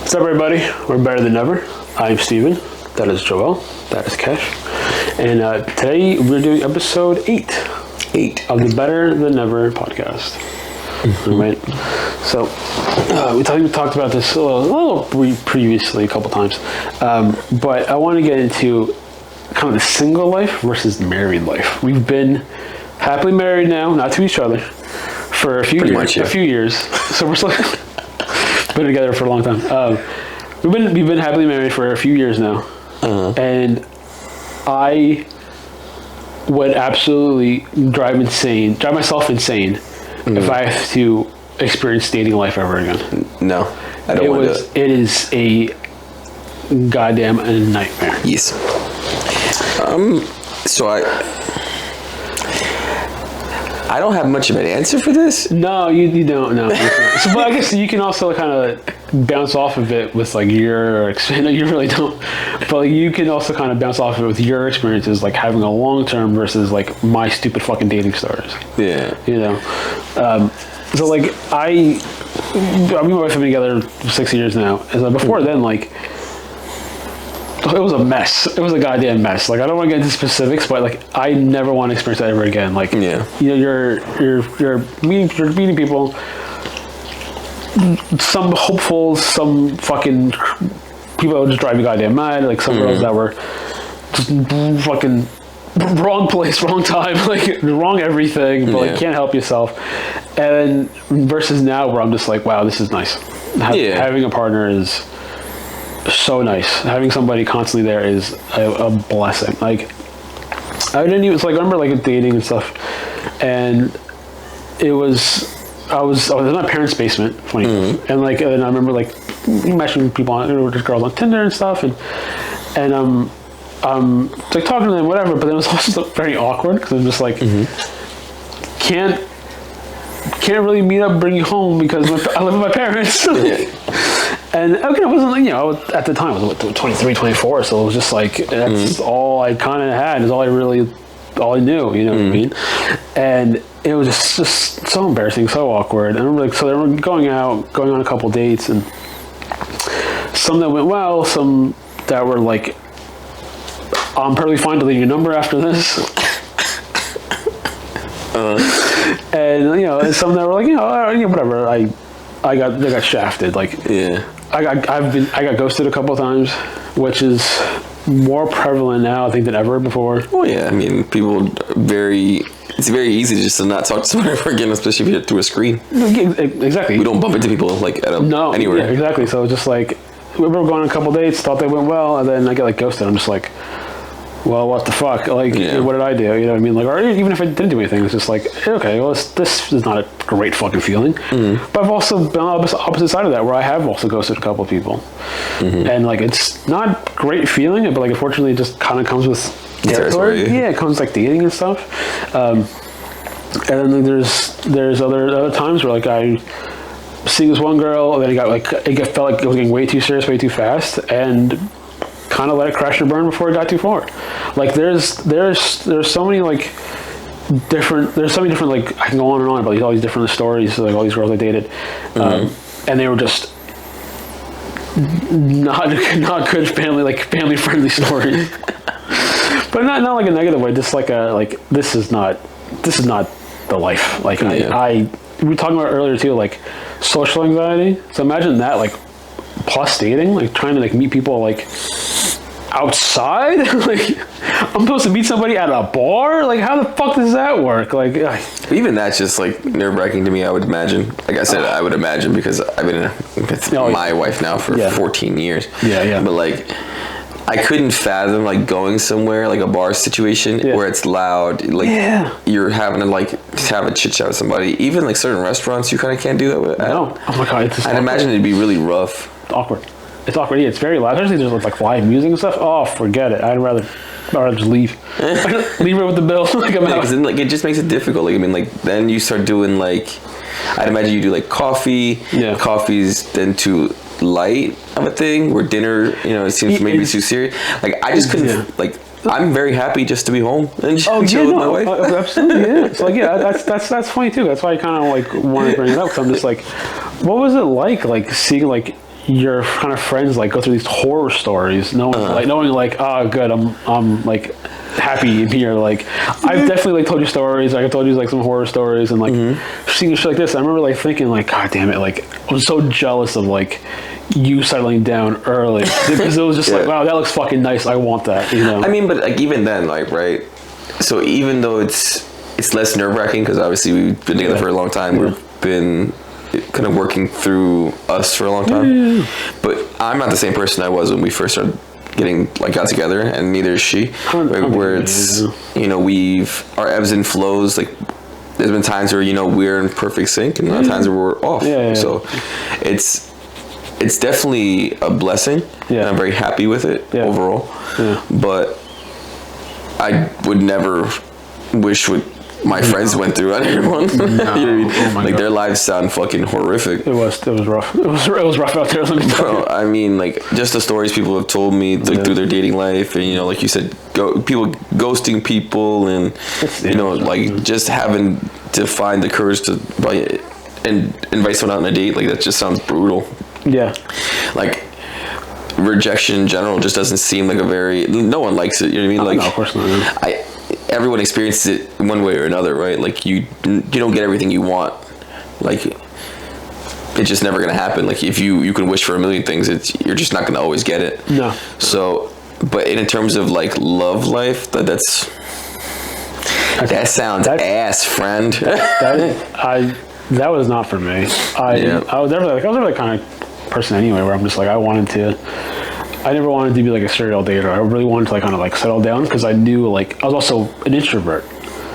What's up, everybody? We're better than ever. I'm Steven. That is Joel. That is Kesh. And today we're doing episode 8 of the Better Than Ever podcast. All right. So we talked about this a little previously a couple times, but I want to get into kind of the single life versus married life. We've been happily married now, not to each other, for a few years. So we're still been together for a long time. We've been happily married for a few years now, and I would absolutely drive myself insane if I have to experience dating life ever again. No, I don't want to do it. It is a goddamn nightmare. Yes. So I don't have much of an answer for this. No, you don't. No. So, but I guess you can also kind of bounce off of it with like your experience. You really don't, but like, you can also kind of bounce off of it with your experiences, like having a long term versus like my stupid fucking dating stories. Yeah. You know. So like me and my wife have been together for 6 years now. And so before then, like, it was a mess. It was a goddamn mess. Like, I don't want to get into specifics, but like, I never want to experience that ever again. Like, yeah. You know, you're meeting people. Some hopeful, some fucking people that would just drive you goddamn mad. Like some girls that were just fucking wrong place, wrong time, like wrong everything, but like can't help yourself. And versus now, where I'm just like, wow, this is nice. Having a partner is so nice. Having somebody constantly there is a blessing. Like, I didn't even, it's like, I remember like dating and stuff, and I was in my parents' basement, funny, and like, and I remember like matching people on, just girls on Tinder and stuff, and like talking to them, whatever. But then it was also very awkward because I'm just like, can't really meet up, bring you home because I live with my parents. And okay, it wasn't, you know, at the time I was 23, 24, so it was just like, that's all I kind of had, is all I knew, you know what I mean? And it was just so embarrassing, so awkward. And I remember, like, so they were going on a couple dates, and some that went well, some that were like, I'm perfectly fine deleting your number after this. And, you know, and some that were like, you know, whatever, I got shafted. Like, I got ghosted a couple of times, which is more prevalent now, I think, than ever before. Well, yeah, I mean, it's very easy just to not talk to someone ever again, especially if you're through a screen. Exactly. We don't bump into people like anywhere. Yeah, exactly. So just like, we were going on a couple dates, thought they went well, and then I get like ghosted. I'm just like, well, what the fuck? Like, what did I do? You know what I mean? Like, or even if I didn't do anything, it's just like, okay, well, this is not a great fucking feeling. But I've also been on the opposite side of that, where I have also ghosted a couple of people. And like, it's not a great feeling, but like, unfortunately, it just kind of comes with territory. Yeah, it comes with like dating and stuff. And then there's other times where like I see this one girl, and then it felt like it was getting way too serious, way too fast, and kind of let it crash and burn before it got too far. Like, there's so many like different like, I can go on and on about all these different stories, like all these girls I dated, and they were just not good family friendly stories. But not like a negative way, just like this is not the life. Like, we were talking about earlier too, like social anxiety. So imagine that, like, plus dating, like trying to like meet people like outside. Like, I'm supposed to meet somebody at a bar. Like, how the fuck does that work? Like, even that's just like nerve-wracking to me, I would imagine. Like I said, I would imagine, because I've been with my wife now for 14 years. Yeah. But like, I couldn't fathom like going somewhere like a bar situation where it's loud, like you're having to like have a chit chat with somebody. Even like certain restaurants, you kind of can't do that with. No, oh my god, I'd imagine it'd be really rough. It's awkward. Yeah, it's very loud. Especially there's like live music and stuff. Oh, forget it. I'd rather just leave. Leave her with the bill. Like, I'm out. Because then like it just makes it difficult. Like, I mean, like, then you start doing like, I'd imagine you do like coffee. Yeah. Coffee's then too light of a thing, where dinner, you know, it seems maybe too serious. Like, I just couldn't like. I'm very happy just to be home and chill with my wife. Absolutely, yeah. It's like, yeah, that's funny too. That's why I kind of like want to bring it up, because I'm just like, what was it like seeing like your kind of friends like go through these horror stories, knowing like, oh, good, I'm like happy in here. Like, I've definitely like told you stories. Like, I told you like some horror stories and like seeing shit like this. I remember like thinking like, God damn it, like I was so jealous of like you settling down early because it was just like, wow, that looks fucking nice. I want that, you know. I mean, but like even then, like, right. So even though it's less nerve-wracking because obviously we've been together for a long time, we've been kind of working through us for a long time, but I'm not the same person I was when we first started got together, and neither is she. Where it's, you know, our ebbs and flows, like there's been times where, you know, we're in perfect sync and other times where we're off. So it's definitely a blessing, and I'm very happy with it overall. But I would never wish what my friends went through on everyone. You know what I mean? Like God. Their lives sound fucking horrific. It was rough. It was rough out there. Let me tell you. I mean, like just the stories people have told me through their dating life, and you know, like you said, people ghosting people, and you know, like just having to find the courage to invite someone out on a date. Like that just sounds brutal. Yeah. Like rejection in general just doesn't seem like no one likes it. You know what I mean? Like, no, of course not. Everyone experiences it one way or another, right? Like you don't get everything you want. Like it's just never gonna happen. Like if you can wish for a million things, you're just not gonna always get it. No. So, but in terms of like love life, that sounds ass, friend. That was not for me. I was never like kind of person anyway where I'm just like I never wanted to be like a serial dater. I really wanted to like kind of like settle down because I knew like I was also an introvert.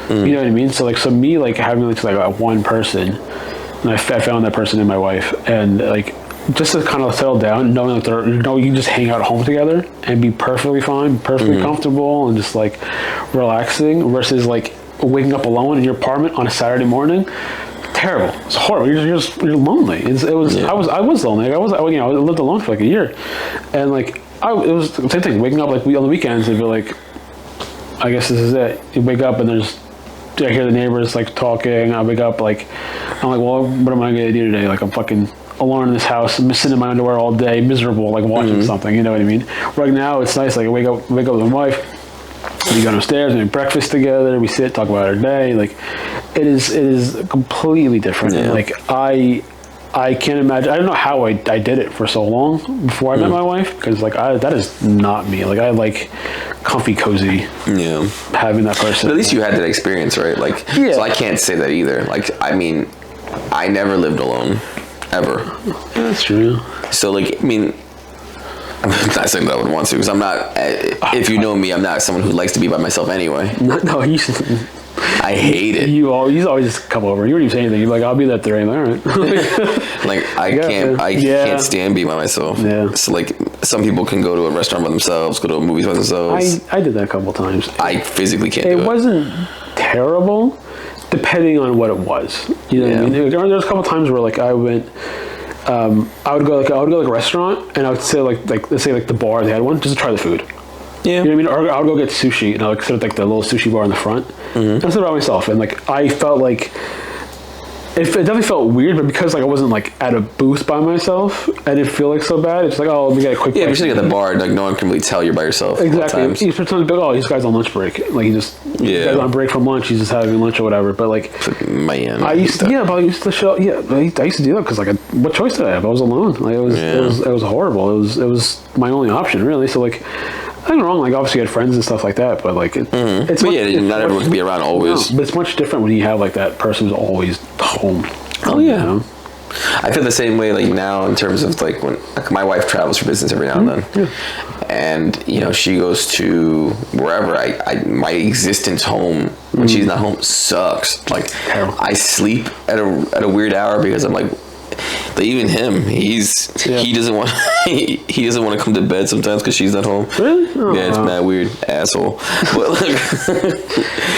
You know what I mean? So me like having like one person, and I found that person in my wife, and like just to kind of settle down, knowing like you can just hang out at home together and be perfectly fine, perfectly comfortable, and just like relaxing versus like waking up alone in your apartment on a Saturday morning. Terrible. It's horrible. You're lonely. I was lonely. Like, I lived alone for like a year, and like it was the same thing. Waking up like on the weekends, they'd be like, I guess this is it. You wake up and I hear the neighbors like talking. I wake up like I'm like, well, what am I gonna do today? Like I'm fucking alone in this house. I'm sitting in my underwear all day, miserable, like watching something. You know what I mean? Right now, it's nice. Like I wake up with my wife. We go downstairs, we make breakfast together, we sit, talk about our day. Like it is completely different. Yeah. Like I can't imagine. I don't know how I did it for so long before I met my wife, because like that is not me. Like I like comfy, cozy. Yeah. Having that person. But at least you had that experience, right? Like so I can't say that either. Like I mean, I never lived alone, ever. Yeah, that's true. So like I mean, I'm not saying that I would want to, because I'm not. If you know me, I'm not someone who likes to be by myself anyway. No, I hate it. You always just come over. You wouldn't even say anything. You're like, I'll be there at 3 a.m. All right. Like I can't stand being by myself. Yeah. So like some people can go to a restaurant by themselves, go to a movie by themselves. I did that a couple times. I physically can't do it. It wasn't terrible, depending on what it was. You know what I mean? There was a couple times where like I went. I would go to like a restaurant, and I would say like let's say like the bar they had one, just to try the food. Yeah. You know what I mean? Or I would go get sushi, and I would sit at like the little sushi bar in the front. And I sit by myself, and like I felt like it definitely felt weird, but because like I wasn't like at a booth by myself, I didn't feel like so bad. It's like, oh, we got a quick. Yeah, if you're sitting at the bar, like no one can really tell you're by yourself. Exactly. You pretend to be, oh, this guy's on lunch break. Like this guy's on break from lunch. He's just having lunch or whatever. But like, man, I used to show. Yeah, I used to do that because like, what choice did I have? I was alone. Like it was horrible. It was my only option really. So like. I don't know, like obviously you had friends and stuff like that, but like it's but not everyone can be around always. No, but it's much different when you have like that person who's always home. Oh yeah. You know? I feel the same way like now in terms of like when like my wife travels for business every now and then, and you know she goes to wherever. I my existence home when she's not home sucks. Like I sleep at a weird hour because I'm like. But even him, he doesn't want he doesn't want to come to bed sometimes because she's not home. Really? Oh, yeah, it's mad weird, asshole. But like,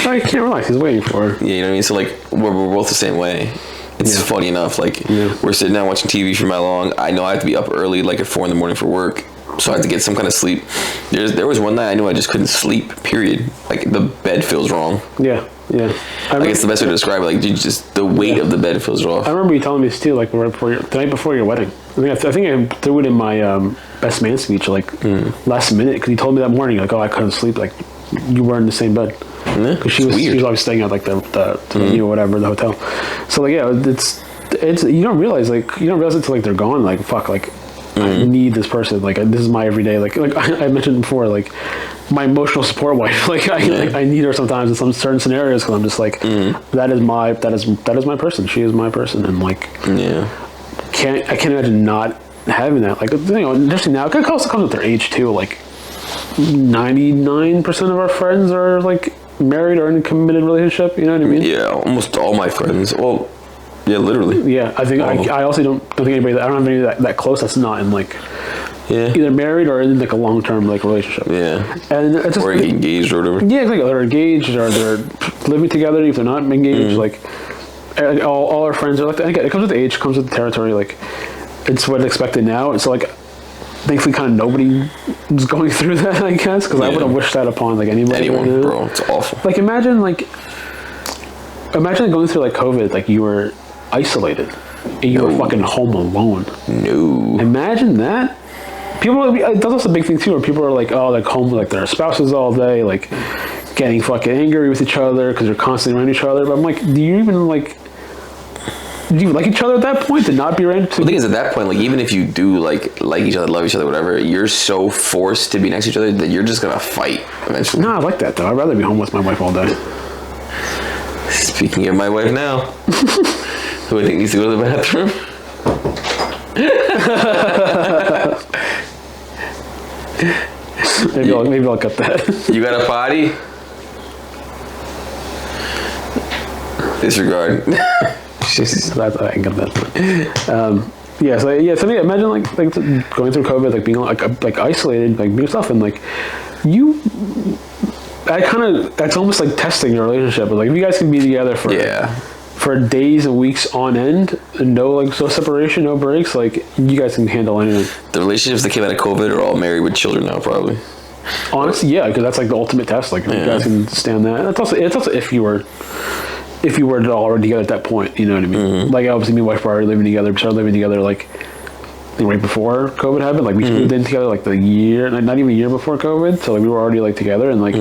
I can't relax. He's waiting for her. Yeah, you know what I mean. So like, we're both the same way. It's funny enough. Like we're sitting down watching TV for my long. I know I have to be up early, like at 4 a.m. for work. So I have to get some kind of sleep. There was one night I knew I just couldn't sleep. Period. Like the bed feels wrong. Yeah. Yeah. I guess the best way to describe it, like, dude, just the weight of the bed feels rough. I remember you telling me this too, like the night before your wedding. I think I threw it in my best man speech, like last minute, because you told me that morning, like, oh, I couldn't sleep, like you were in the same bed. Because she was always staying at like the venue or whatever, the hotel. So like, yeah, it's you don't realize it till like they're gone. Like, fuck, like I need this person. Like, this is my everyday. Like I mentioned before, like my emotional support wife. Like I need her sometimes in some certain scenarios, because I'm just like, that is my person. She is my person, and like, I can't imagine not having that. Like, interesting now. It also comes with their age too. Like 99% of our friends are like married or in a committed relationship. You know what I mean? Yeah, almost all my friends. Well, yeah, literally. Yeah, I think I also don't think anybody. I don't have any that close that's not in like either married or in like a long-term like relationship. Yeah, and it's just, or engaged or whatever. Yeah, exactly. They're engaged or they're living together. If they're not engaged, like all our friends are like that. Again, it comes with age, comes with the territory. Like, it's what's expected now. And so like, thankfully, kind of nobody is going through that, I guess, because I would have wished that upon like anybody. Anyone, bro, it's awful. Like, imagine going through like COVID, like you were isolated and you were fucking home alone. No. Imagine that. That's also a big thing too, where people are like, oh, like home, like their spouses all day, like getting fucking angry with each other because they're constantly around each other. But I'm like, do you even like? Do you like each other at that point to not be around? The thing is, at that point, like, even if you do like each other, love each other, whatever, you're so forced to be next to each other that you're just gonna fight eventually. No, I like that though. I'd rather be home with my wife all day. Speaking of my wife now, who I think needs to go to the bathroom. maybe I'll cut that. You got a potty? Disregard. I can get that. So imagine like going through COVID, like being like isolated, like being yourself, and like that's almost like testing your relationship. But like, if you guys can be together for days and weeks on end, and no separation, no breaks, like you guys can handle anything. The relationships that came out of COVID are all married with children now, probably. Honestly, yeah, because that's like the ultimate test. Like, you guys can stand that. It's also if you were to already together at that point, you know what I mean? Like, obviously, me and my wife were already living together. We started living together like right before COVID happened. Like, we moved in together like the year, not even a year before COVID. So like, we were already like together, and like,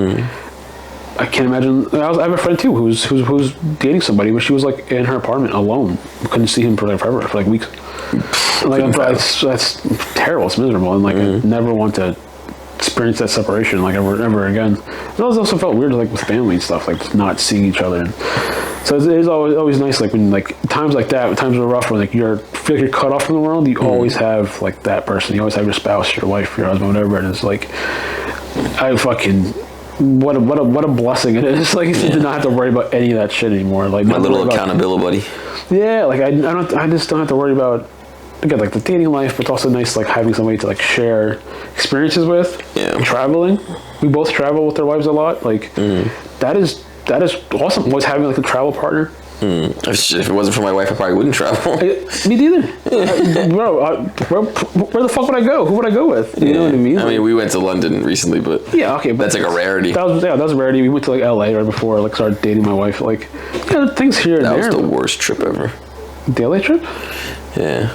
I can't imagine. I have a friend too who's dating somebody, but she was like in her apartment alone. Couldn't see him for like weeks. Like, that's terrible. It's miserable, and like I never want to experience that separation like ever again. It also felt weird like with family and stuff, like not seeing each other. And so it's always nice, like when like times like that, times are rough when like feel like you're cut off from the world. You always have like that person. You always have your spouse, your wife, your husband, whatever it is. Like, what a blessing it is. Like, to not have to worry about any of that shit anymore. Like, my little accountability buddy. Yeah, like I just don't have to worry about, again, like the dating life, but it's also nice like having somebody to like share experiences with. Yeah. Traveling. We both travel with our wives a lot. Like that is awesome. Always having like a travel partner. If it wasn't for my wife, I probably wouldn't travel. Me neither. Bro, where the fuck would I go? Who would I go with? You know what I mean? I mean, we went to London recently, but okay, that's like a rarity. That was a rarity. We went to like LA right before I like started dating my wife. Like, things here and there. That was the worst trip ever. The LA trip? Yeah.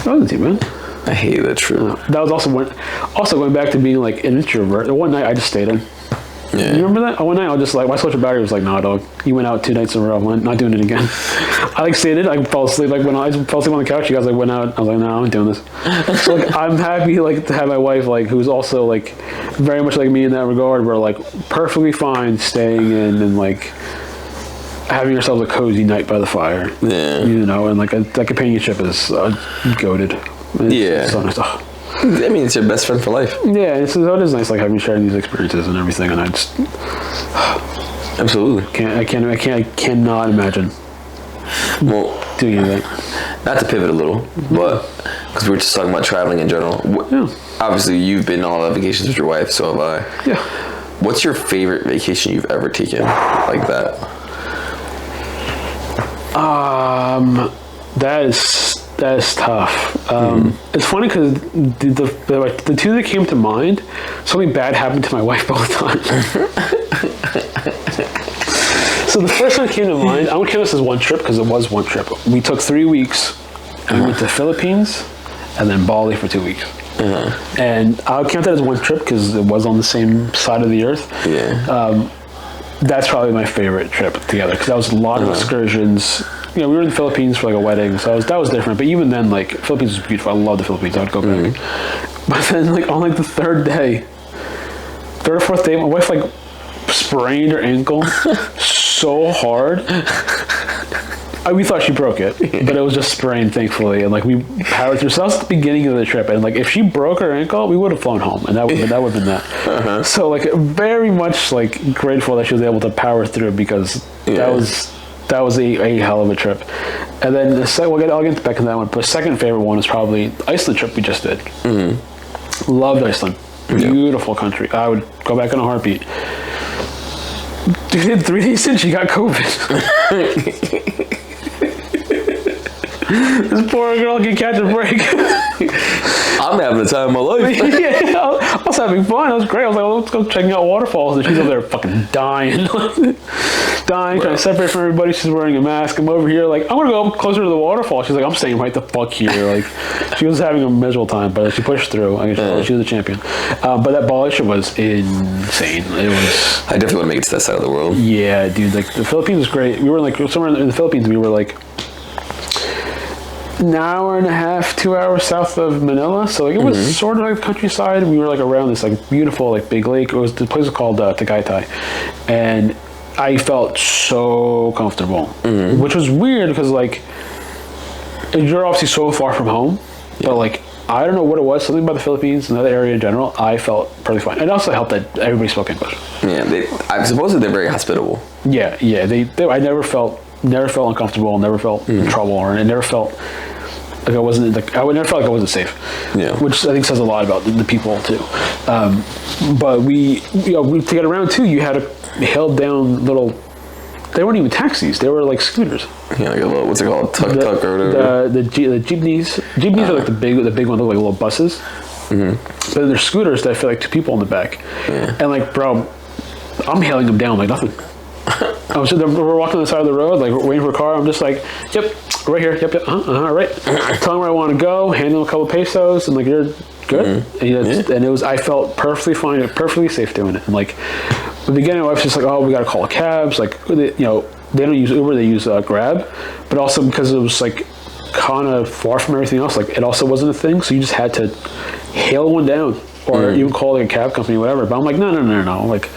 That wasn't too bad. I hated that trip. That was also going back to being like an introvert. One night I just stayed in. Yeah. You remember that? One night I was just like, my social battery was like, nah, dog. You went out 2 nights in a row. I'm not doing it again. I like stayed in. I fell asleep. Like, when I fell asleep on the couch, you guys like went out. I was like, no, I'm doing this. So like, I'm happy like to have my wife like who's also like very much like me in that regard. We're like perfectly fine staying in and like having yourselves a cozy night by the fire. Yeah. And like that companionship is goated. Yeah. So nice. I mean, it's your best friend for life. Yeah, it is nice, like having sharing these experiences and everything, and I just absolutely I cannot imagine. Well, doing anything. Not to pivot a little, but because we were just talking about traveling in general. Obviously, you've been on all the vacations with your wife, so have I. Yeah. What's your favorite vacation you've ever taken like that? That is tough. It's funny because the two that came to mind, something bad happened to my wife both times. So the first one that came to mind, I would count this as one trip because it was one trip. We took 3 weeks and we went to Philippines and then Bali for 2 weeks. And I would count that as one trip because it was on the same side of the earth. Yeah. That's probably my favorite trip together because that was a lot of excursions. You know, we were in the Philippines for like a wedding, so that was different. But even then, like, Philippines was beautiful. I love the Philippines. I would go back. But then, like, on like the third or fourth day, my wife like sprained her ankle so hard. We thought she broke it, but it was just sprained, thankfully. And like we powered through. So that was the beginning of the trip. And like if she broke her ankle, we would have flown home, and that would have been that. So like very much like grateful that she was able to power through because that was a hell of a trip. And then I'll get back to that one. But the second favorite one is probably the Iceland trip we just did. Loved Iceland. Beautiful country. I would go back in a heartbeat. Dude, 3 days in, she got COVID. This poor girl can catch a break. I'm having the time of my life. Yeah, I was having fun. It was great. I was like, let's go checking out waterfalls. And she's over there fucking dying. Trying to separate from everybody. She's wearing a mask. I'm over here like, I'm going to go closer to the waterfall. She's like, I'm staying right the fuck here. Like, she was having a miserable time, but she pushed through. I guess she was a champion. But that Bali trip was insane. It was... I definitely want to make it to that side of the world. Yeah, dude. Like, the Philippines was great. We were like, somewhere in the Philippines, we were like, an hour and a half, 2 hours south of Manila, so like it was sort of like countryside. We were like around this like beautiful like big lake. The place was called Tagaytay, and I felt so comfortable, which was weird because like you're obviously so far from home, but like I don't know what it was, something about the Philippines and that area in general. I felt pretty fine. It also helped that everybody spoke English. Yeah, I suppose that they're very hospitable. Yeah. I never felt uncomfortable, never felt in trouble, or I never felt like I wasn't like I would never felt like I wasn't safe. Yeah, which I think says a lot about the people too. But we to get around too, you had to held down little. They weren't even taxis; they were like scooters. Yeah, like a little what's it called, tuk or whatever. The jeepneys. Jeepneys are like the big ones, look like little buses. But then there's scooters that fit like 2 people in the back. Yeah. And like, bro, I'm hailing them down like nothing. We're walking on the side of the road, like waiting for a car. I'm just like, yep, right here, yep, right. Tell them where I want to go, hand them a couple pesos, and like you're good. And it was, I felt perfectly fine, perfectly safe doing it. And like, at the beginning, my wife's just like, oh, we got to call cabs. Like, they don't use Uber, they use Grab, but also because it was like kind of far from everything else, like it also wasn't a thing, so you just had to hail one down or even call like a cab company, whatever. But I'm like, no, like.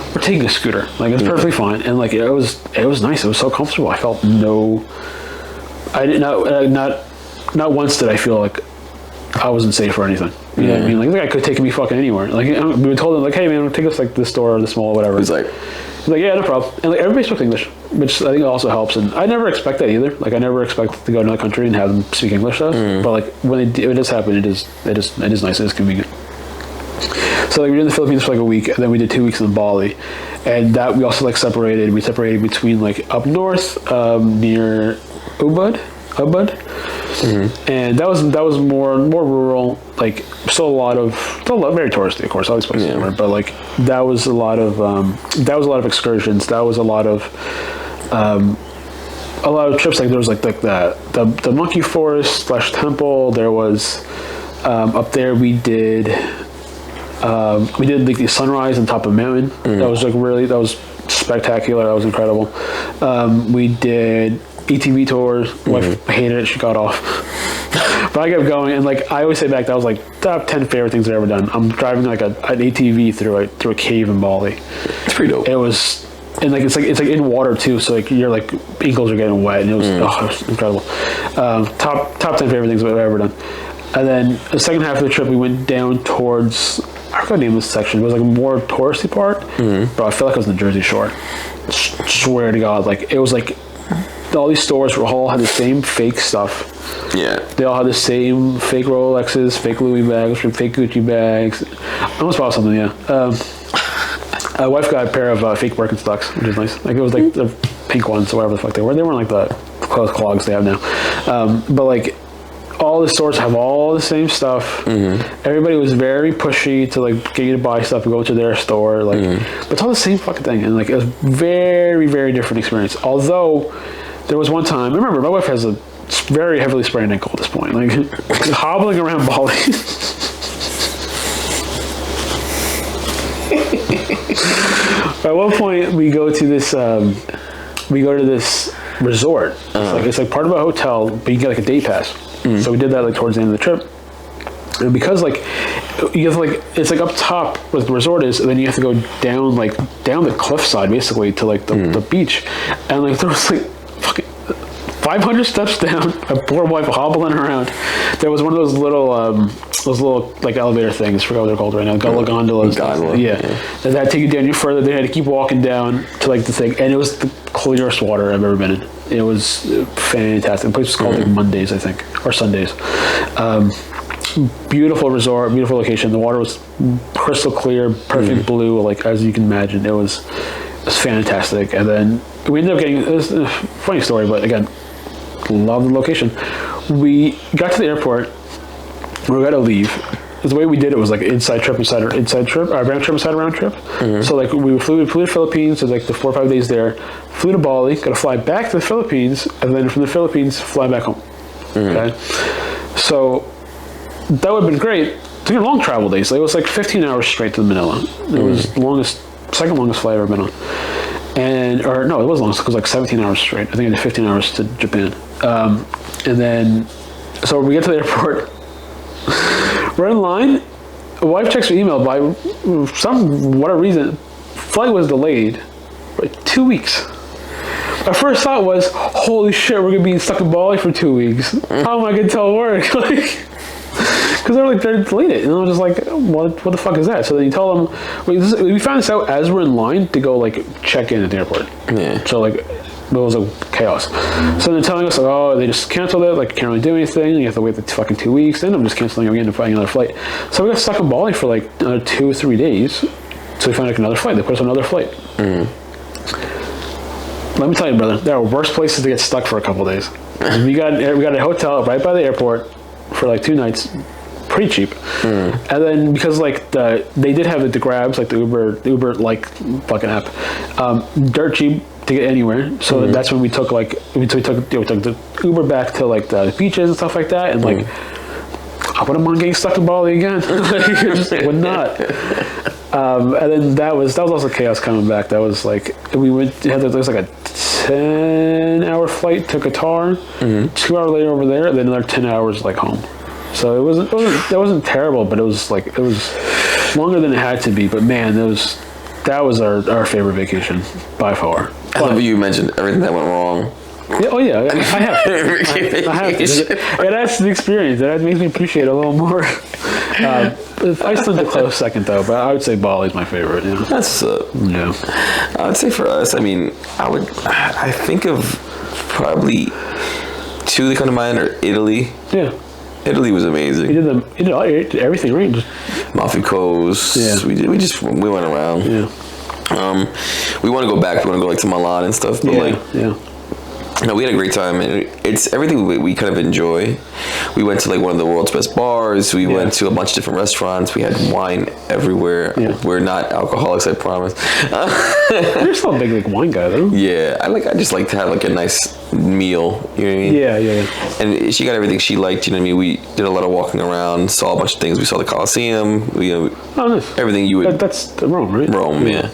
We're taking a scooter. Like it's perfectly fine, and like it was nice. It was so comfortable. I felt I did not once did I feel like I wasn't safe or anything. You know what I mean? Like the guy could take me fucking anywhere. Like we told him like, hey man, take us like this store or this mall, or whatever. He's like, yeah, no problem. And like everybody spoke English, which I think also helps. And I never expect that either. Like I never expect to go to another country and have them speak English though. But like when it does happen, it is nice. It is convenient. So like we were in the Philippines for like a week, and then we did 2 weeks in Bali, and that we also like separated. We separated between like up north near Ubud, and that was more rural. Like still very touristy, of course, always places everywhere, but like that was a lot of excursions. That was a lot of trips. Like there was like the monkey forest / temple. There was up there we did like the sunrise on top of a mountain. That was spectacular. That was incredible. We did ATV tours. My wife hated it. She got off. But I kept going, and like I always say back, that was like top 10 favorite things I've ever done. I'm driving like an ATV through a cave in Bali. It's pretty dope. It was, and like it's like in water too, so like your like ankles are getting wet, and it was incredible. Top 10 favorite things I've ever done. And then the second half of the trip, we went down towards, I forgot the name of this section. It was like a more touristy part, but I felt like I was in the Jersey Shore. Swear to God, like it was like all these stores all had the same fake stuff. Yeah, they all had the same fake Rolexes, fake Louis bags, fake Gucci bags. I almost bought something. Yeah, my wife got a pair of fake Birkenstocks, which is nice. Like it was like the pink ones, or whatever the fuck they were. They weren't like the clothes clogs they have now, but like. all the stores have all the same stuff. Everybody was very pushy to like get you to buy stuff and go to their store. Like, but it's all the same fucking thing, and like it was very, very different experience. Although there was one time, remember, my wife has a very heavily sprained ankle at this point, like hobbling around Bali. At one point, we go to this resort. It's like part of a hotel, but you get like a day pass. So we did that like towards the end of the trip, and because like you have to, like it's like up top where the resort is, and then you have to go down the cliffside basically to like the beach, and like there was like fucking 500 steps down, a poor wife hobbling around. There was one of those little like elevator things, I forgot what they're called right now, gondolas. Yeah. And that take you down even further. They had to keep walking down to like the thing, and it was the clearest water I've ever been in. It was fantastic. The place was called like Mondays, I think, or Sundays. Beautiful resort, beautiful location. The water was crystal clear, perfect blue, like as you can imagine. It was fantastic. And then we ended up getting, it was a funny story, but again, love the location. We got to the airport. We were going to leave. The way we did it was like round trip inside round trip. So like we flew to the Philippines, so like the 4 or 5 days there, flew to Bali, got to fly back to the Philippines, and then from the Philippines fly back home. Okay, so that would have been great. It took a long travel days. Like it was like 15 hours straight to Manila. It was second longest flight I've ever been on. It was long. It was like 17 hours straight. I think I did 15 hours to Japan. And then, so we get to the airport. We're in line. Wife checks her email. By whatever reason, flight was delayed by 2 weeks. My first thought was, holy shit, we're going to be stuck in Bali for 2 weeks. How am I going to tell work? Because they're delayed it. And I was just like, what the fuck is that? So then you tell them, we found this out as we're in line to go like check in at the airport. Yeah. So like, it was like chaos. So they're telling us, like, oh, they just canceled it, like, can't really do anything, you have to wait the fucking 2 weeks, then I'm just canceling again and finding another flight. So we got stuck in Bali for like 2 or 3 days, so we found like another flight, they put us on another flight. Let me tell you, brother, there are worse places to get stuck for a couple of days. We got a hotel right by the airport for like 2 nights, pretty cheap. And then because like they did have the grabs, like the Uber like fucking app, dirt cheap to get anywhere. So that's when we took the Uber back to like the beaches and stuff like that, and like I wouldn't mind getting stuck in Bali again. Just would not. And then that was also chaos coming back. That was like there was like a 10-hour flight to Qatar, 2 hour later over there, and then another 10 hours like home. So it wasn't terrible, but it was longer than it had to be. But man, that was our favorite vacation by far. I love you mentioned everything that went wrong. Yeah, oh yeah, I have. I have to. It adds to the experience. That makes me appreciate it a little more. Iceland's a close second though, but I would say Bali's my favorite. Yeah. That's yeah. I would say for us, I mean, I think of probably 2 that come to mind are Italy. Yeah. Italy was amazing. You did everything right. Amalfi Coast. Yeah. We went around. Yeah. We want to go back. We want to go like to Milan and stuff. But no, we had a great time, and it's everything we kind of enjoy. We went to like one of the world's best bars. We went to a bunch of different restaurants. We had wine everywhere. Yeah. We're not alcoholics, I promise. You're still a big like wine guy, though. Yeah, I just like to have like a nice meal. You know what I mean? Yeah. And she got everything she liked. You know what I mean? We did a lot of walking around, saw a bunch of things. We saw the Colosseum. Nice. Everything you would. That's Rome, right? Rome, yeah.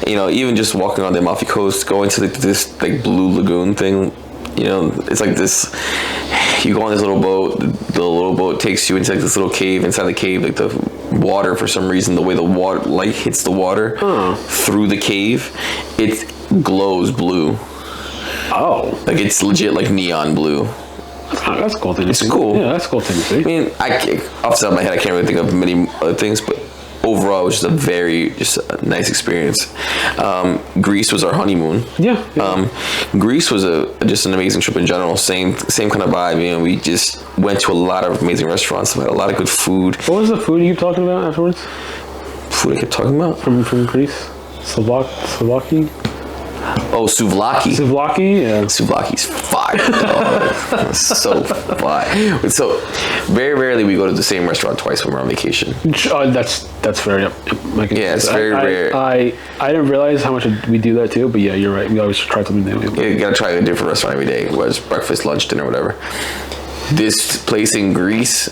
You know, even just walking on the Amalfi Coast, going to this like blue lagoon thing. You know, it's like this. You go on this little boat. The little boat takes you into like this little cave. Inside the cave, like the water, for some reason, the way the water light hits the water through the cave, it glows blue. Oh, like it's legit like neon blue. That's a cool thing. It's cool. Yeah, that's a cool thing to see. I mean, off the top of my head, I can't really think of many other things, but overall, it was just a nice experience. Greece was our honeymoon. Yeah. Greece was just an amazing trip in general. Same kind of vibe. You know, we just went to a lot of amazing restaurants. We had a lot of good food. What was the food you kept talking about afterwards? Food I kept talking about from Greece, Slovakia. Oh, souvlaki. Souvlaki, yeah. Souvlaki's fire, dog. So fire. So, very rarely we go to the same restaurant twice when we're on vacation. That's fair. Yep. Yeah, it's very rare. I didn't realize how much we do that too, but yeah, you're right. We always try something new. Yeah, you gotta try a different restaurant every day, whether it's breakfast, lunch, dinner, whatever. This place in Greece,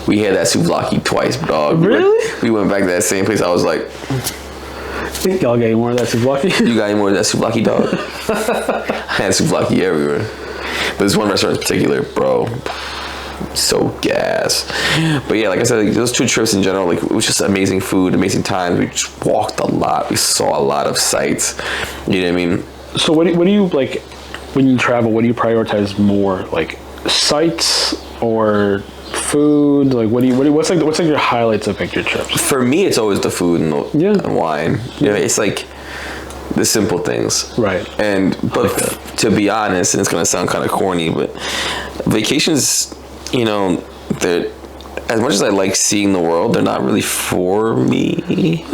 we had that souvlaki twice, dog. Really? We went back to that same place. I was like, y'all getting more of that souvlaki? You got any more of that souvlaki, dog? I had souvlaki everywhere. But this one restaurant in particular, bro, so gas. But yeah, like I said, like, those 2 trips in general, like, it was just amazing food, amazing times. We just walked a lot. We saw a lot of sights. You know what I mean? So what do you, like, when you travel, what do you prioritize more? Like, sights or food? Like, what's your highlights of like your trips? For me, it's always the food and wine. You know, it's like the simple things, right? But to be honest, and it's gonna sound kind of corny, but vacations, you know, they're, as much as I like seeing the world, they're not really for me.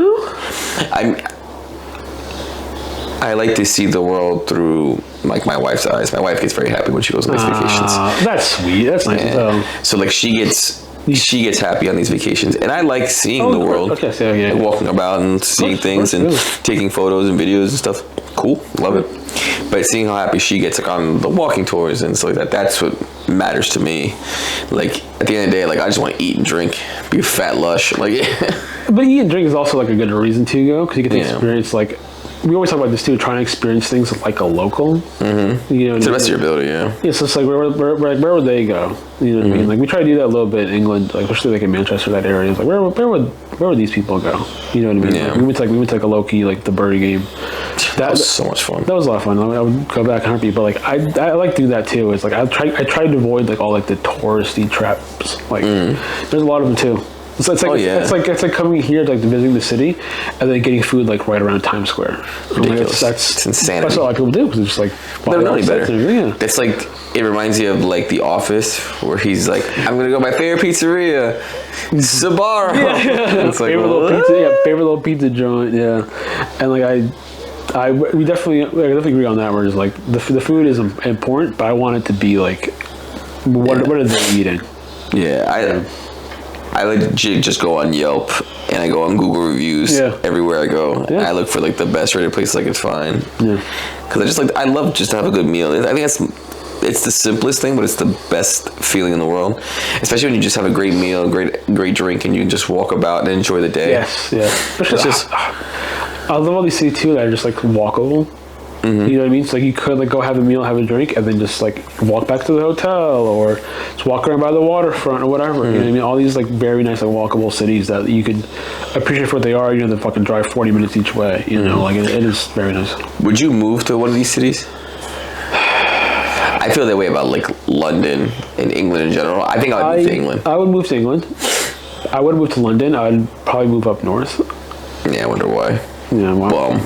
I like to see the world through like my wife's eyes. My wife gets very happy when she goes on these vacations. That's sweet. That's nice. So like she gets happy on these vacations, and I like seeing the world. Okay, so yeah, walking about and seeing things and taking photos and videos and stuff. Cool, love it. But seeing how happy she gets like on the walking tours and stuff like that—that's what matters to me. Like at the end of the day, like I just want to eat and drink, be a fat lush. Like, but eat and drink is also like a good reason to go because you get to experience like. We always talk about this too, trying to experience things like a local. Mm-hmm. You know, to the best of your ability, yeah. Yeah, so it's like where would they go? You know what I mean? Like we try to do that a little bit in England, like especially like in Manchester, that area. It's like where would these people go? You know what I mean? Yeah. Like, we went to like a low-key like the Birdie game. That was so much fun. That was a lot of fun. I would go back and heartbeat, but like I like to do that too. It's like I try to avoid like all like the touristy traps. Like there's a lot of them too. It's like it's like coming here like visiting the city, and then getting food like right around Times Square. Ridiculous. That's insanity. That's what a lot of people do because it's just like they're not any better. Yeah. It's like it reminds you of like The Office, where he's like, "I'm gonna go to my favorite pizzeria, Sbarro." Yeah. It's like favorite little pizza joint. Yeah, and like we definitely agree on that. Where it's like the food is important, but I want it to be like what are they eating? Yeah, I legit just go on Yelp and I go on Google reviews everywhere I go. Yeah. I look for like the best rated places I could find. Yeah, because I love just to have a good meal. I think it's the simplest thing, but it's the best feeling in the world. Especially when you just have a great meal, great drink, and you can just walk about and enjoy the day. Yes, yeah. It's just I love all these cities too that are just like walkable. Mm-hmm. You know what I mean? So like you could like go have a meal, have a drink, and then just like walk back to the hotel or just walk around by the waterfront or whatever. Mm-hmm. You know what I mean? All these like very nice like walkable cities that you could appreciate for what they are. You know, they fucking drive 40 minutes each way. You know, like it is very nice. Would you move to one of these cities? I feel that way about like London and England in general. I think I would move to England. I would move to England. I would move to London. I'd probably move up north. Yeah, I wonder why. Yeah, bum.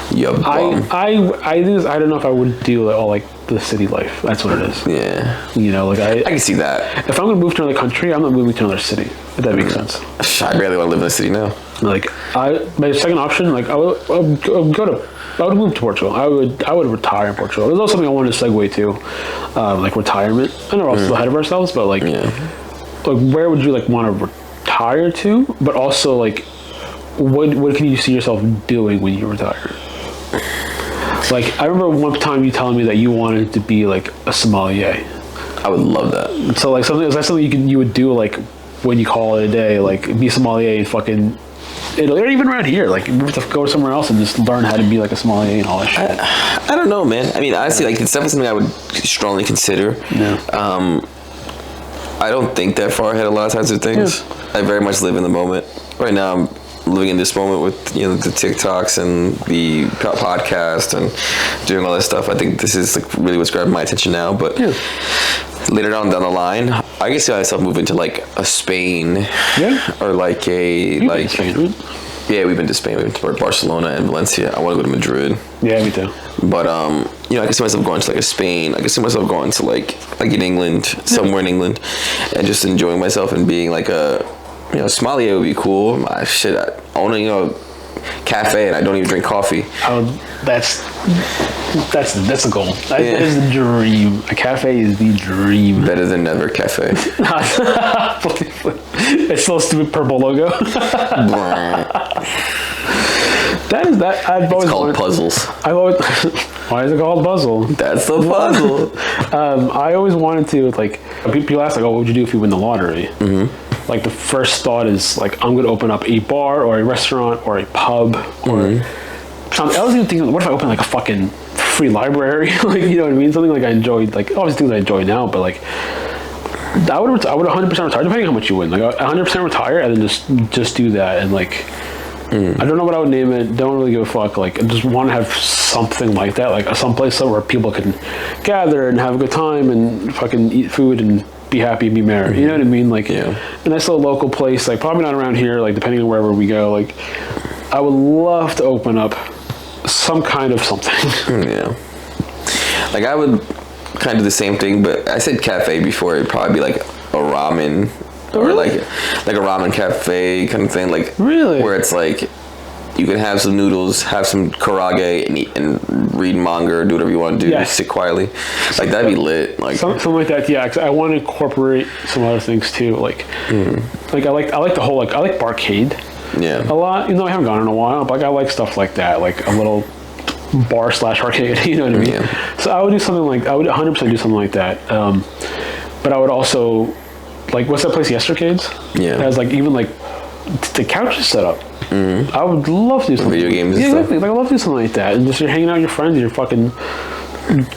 Yeah, bum. I don't know if I would do all like the city life. That's what it is. Yeah. You know, like I can see that. If I'm gonna move to another country, I'm not moving to another city. If that makes sense. I barely want to live in a city now. Like my second option, like I would move to Portugal. I would retire in Portugal. There's also something I wanted to segue to, like retirement. I know we're also ahead of ourselves, but like where would you like want to retire to? But also like. What can you see yourself doing when you retire? Like, I remember one time you telling me that you wanted to be like a sommelier. I would love that. So like is that something you would do like when you call it a day, like be a sommelier in fucking Italy or even around here, like move to go somewhere else and just learn how to be like a sommelier and all that shit? I don't know, man. I mean, honestly, like it's definitely something I would strongly consider. Yeah. I don't think that far ahead a lot of times with things. Yeah. I very much live in the moment. Right now, I'm living in this moment with the TikToks and the podcast and doing all this stuff. I think this is like really what's grabbing my attention now. But later down the line, I can see myself moving to like a Spain, or like a Spain, right? Yeah, we've been to Spain. We've been to Barcelona and Valencia. I want to go to Madrid. Yeah, me too. But I can see myself going to like a Spain. I can see myself going to like in England, somewhere in England, and just enjoying myself and being like a sommelier would be cool. Owning a cafe and I don't even drink coffee. That's the goal. That is the dream. A cafe is the dream. Better than never cafe. It's so stupid purple logo. That is that. I've always called puzzles. I've always. Why is it called puzzle? That's the puzzle. I always wanted to like. People ask like, "Oh, what would you do if you win the lottery?" Mm-hmm. Like the first thought is like, I'm going to open up a bar or a restaurant or a pub or something. I was even thinking, what if I open like a fucking free library? Like, you know what I mean? Something like I enjoyed, like obviously things I enjoy now, but like I would 100% retire, depending on how much you win. Like 100% retire and then just do that and like. I don't know what I would name it. Don't really give a fuck. Like, I just want to have something like that, like someplace where people can gather and have a good time and fucking eat food and be happy and be merry. Mm-hmm. You know what I mean? Like, a nice little local place. Like, probably not around here. Like, depending on wherever we go. Like, I would love to open up some kind of something. Yeah. Like, I would kind of do the same thing, but I said cafe before. It'd probably be like a ramen. Or like a ramen cafe kind of thing, like where it's like you can have some noodles, have some karage, and eat and read manga or do whatever you want to do. Sit quietly, like that'd be lit. Like something like that. Yeah, 'cause I want to incorporate some other things too. Like, like I like the whole I like barcade. Yeah. A lot. You know, I haven't gone in a while, but like I like stuff like that, like a little bar / arcade. You know what I mean? Yeah. So I would do something like I would 100% do something like that. But I would also. Like, what's that place, Yestercades? Yeah. It has, like, even, like, the couch is set up. Mm-hmm. I would love to do something. Video games and stuff. Exactly. Like, I love to do something like that. And just you're hanging out with your friends, and you're fucking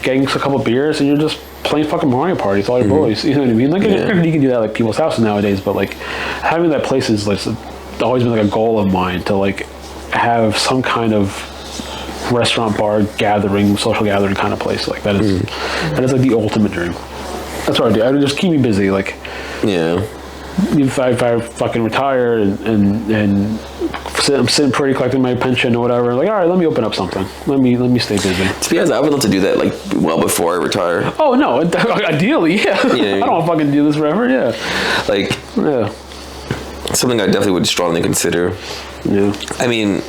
getting a couple beers, and you're just playing fucking Mario Party with all your boys. You know what I mean? Like, you can do that, like, people's houses nowadays, but, like, having that place is, like, always been, like, a goal of mine to, like, have some kind of restaurant, bar, gathering, social gathering kind of place. Like, that is, like, the ultimate dream. That's what I do. I would just keep me busy, like... Yeah. If I fucking retire and I'm sitting pretty collecting my pension or whatever, like, all right, let me open up something. Let me stay busy. To be honest, I would love to do that like well before I retire. Oh no, ideally, yeah. I don't want to fucking do this forever. Yeah. Like something I definitely would strongly consider. Yeah. I mean,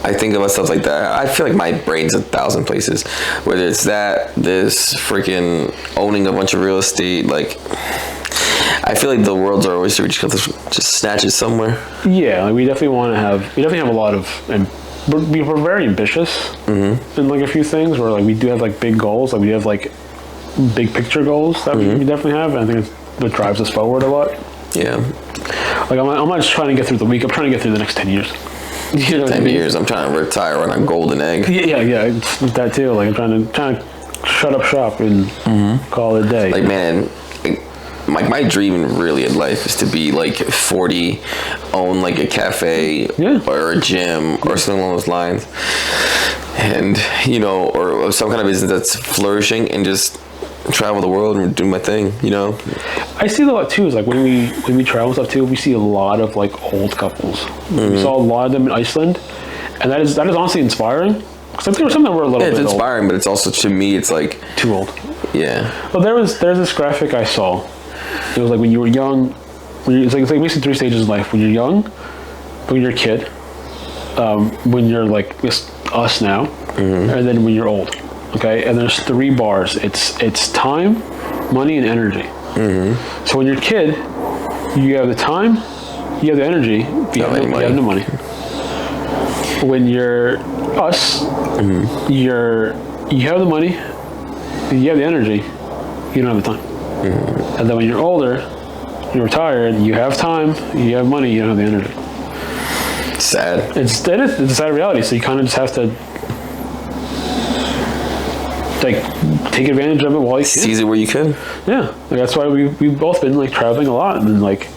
I think about stuff like that. I feel like my brain's 1,000 places. Whether it's this freaking owning a bunch of real estate, like. I feel like the world's our oyster. We just snatch it somewhere. Yeah, like we definitely have a lot of, and we're very ambitious in like a few things. Where like we do have like big goals. Like we have like big picture goals that we definitely have. And I think it's what drives us forward a lot. Yeah. Like I'm not just trying to get through the week. I'm trying to get through the next 10 years. You know 10 years. I'm trying to retire on a golden egg. Yeah. It's that too. Like I'm trying to shut up shop and call it a day. Like man. Like my dream really in life is to be like 40, own like a cafe or a gym or something along those lines, and or some kind of business that's flourishing and just travel the world and do my thing. I see a lot too. Is like when we travel stuff too, we see a lot of like old couples. We saw a lot of them in Iceland, and that is honestly inspiring. Because I think some of them were a little bit old. It's inspiring, but it's also to me it's like too old. Yeah. Well, there's this graphic I saw. It was like when you were young, it's like basically 3 stages of life. When you're young, when you're a kid, when you're like us now, and then when you're old. Okay, and there's 3 bars. It's time, money, and energy. So when you're a kid, you have the time, you have the energy, you have no money. When you're us, you have the money, you have the energy, you don't have the time. And then when you're older, you're retired, you have time, you have money, you don't have the energy. It's sad. It's a sad reality. So you kind of just have to like take advantage of it while you can. Seize it where you can. Yeah, like, that's why we've both been like traveling a lot, and like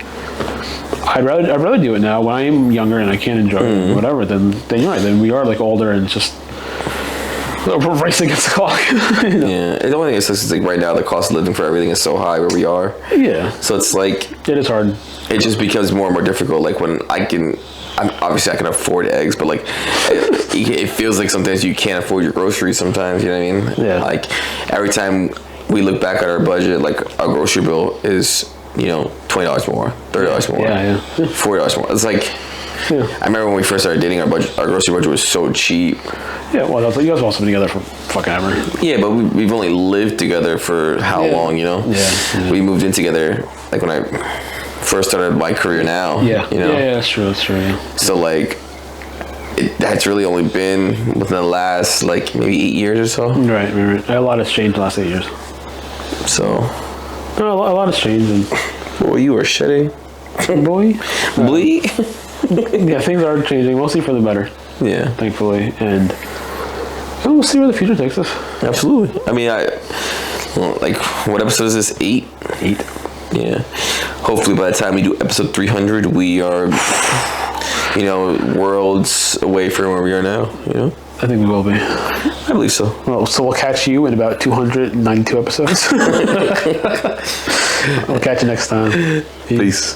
I'd rather do it now when I am younger and I can't enjoy it, whatever. Then you're right. Then we are like older and it's just. We're racing against the clock. Yeah, the only thing is like right now the cost of living for everything is so high where we are. Yeah. So it's like it is hard. It just becomes more and more difficult. Like when I can afford eggs, but like it feels like sometimes you can't afford your groceries. Sometimes, you know what I mean? Yeah. Like every time we look back at our budget, like our grocery bill is $20 more, $30 more, $40 more. It's like. Yeah. I remember when we first started dating, our grocery budget was so cheap. Yeah, well, you guys have also been together for fucking ever. Yeah, but we've only lived together for how long, you know? Yeah. We moved in together, like, when I first started my career now. Yeah. You know? Yeah, that's true, yeah. So, like, that's really only been within the last, like, maybe 8 years or so. Right. A lot has changed in the last 8 years. So. No, a lot has changed. And boy, you are shedding. Boy. Boy. Yeah, things are changing, mostly for the better. Yeah. Thankfully. And we'll see where the future takes us. Absolutely. I mean, like, what episode is this? 8? 8. Yeah. Hopefully by the time we do episode 300, we are, you know, worlds away from where we are now, you know? I think we will be. I believe so. Well, so we'll catch you in about 292 episodes. We'll catch you next time. Peace.